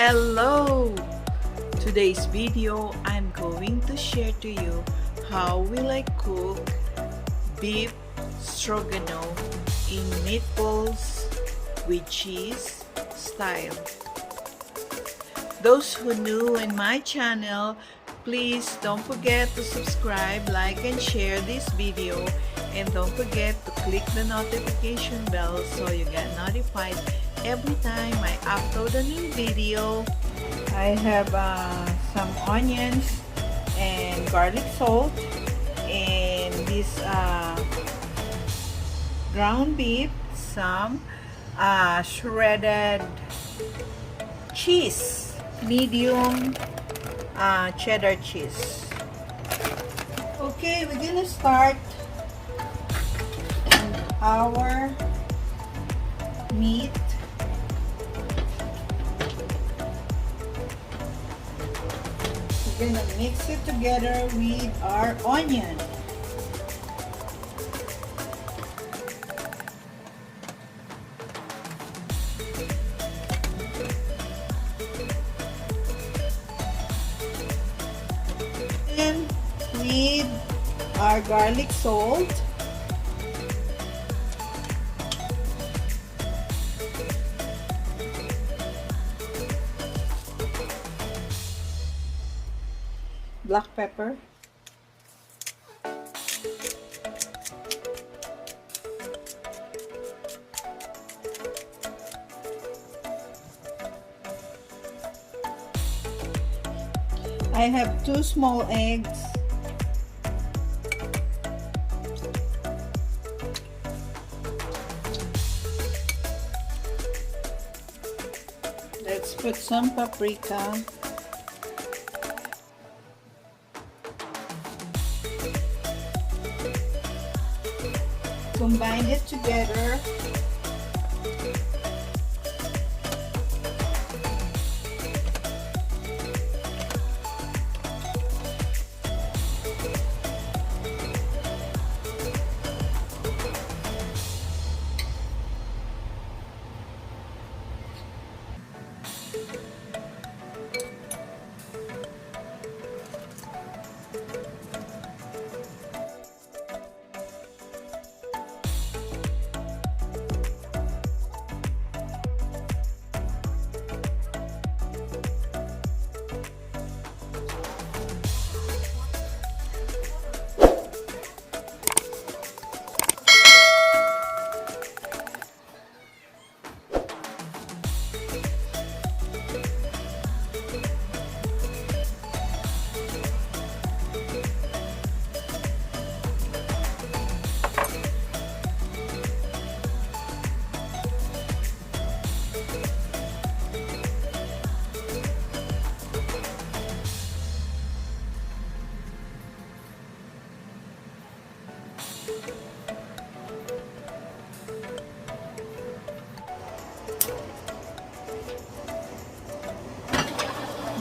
Hello! Today's video, I'm going to share to you how will I cook beef stroganof in meatballs with cheese style. Those who new in my channel, please don't forget to subscribe, like, and share this video, and don't forget to click the notification bell so you get notified every time I upload a new video. I have some onions and garlic salt and this ground beef, some shredded cheese, medium cheddar cheese. Okay, we're gonna start our meat. We're gonna mix it together with our onion. And with our garlic salt. Black pepper. I have 2 small eggs. Let's put some paprika. Combine it together.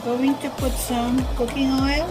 Going to put some cooking oil.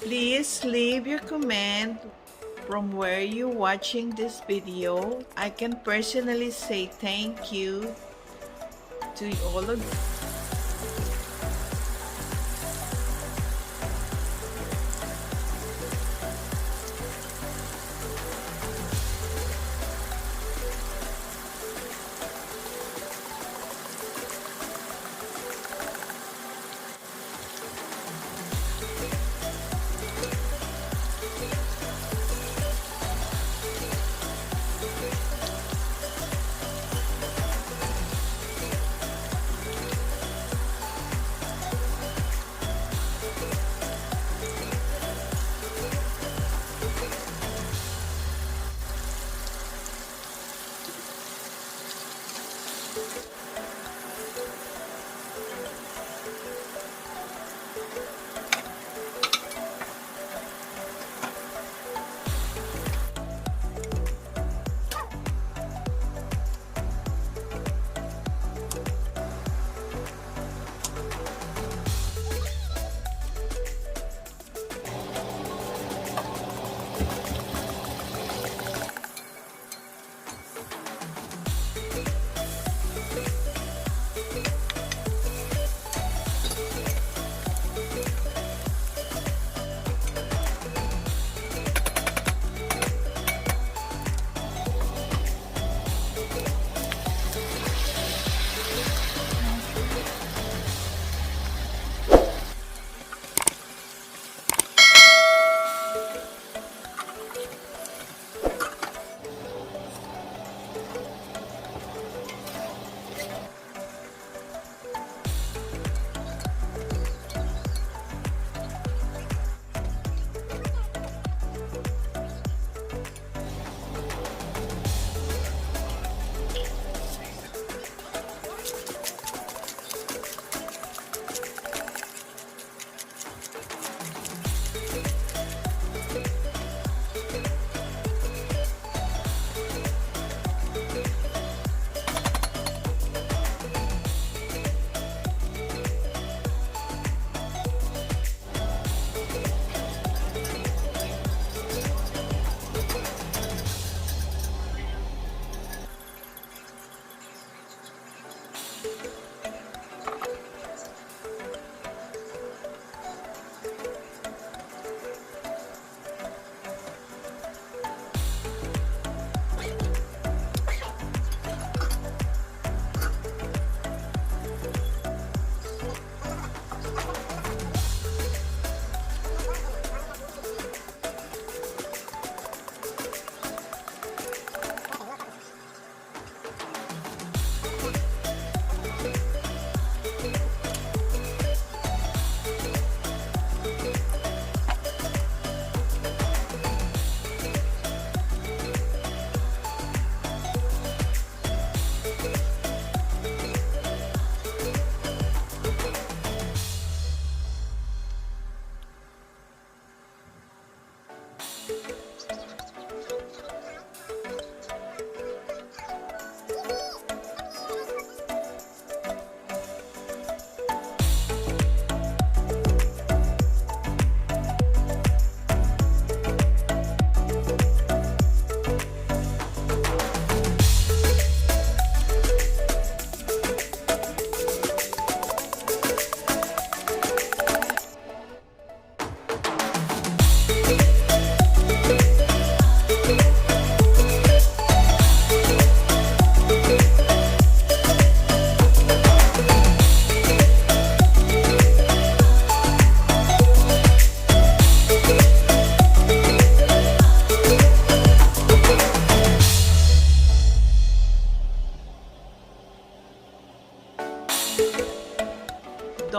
Please leave your comment from where you're watching this video. I can personally say thank you to all of you.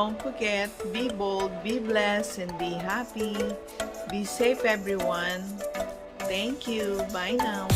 don't forget, be bold, be blessed, and be happy. Be safe, everyone. Thank you. Bye now.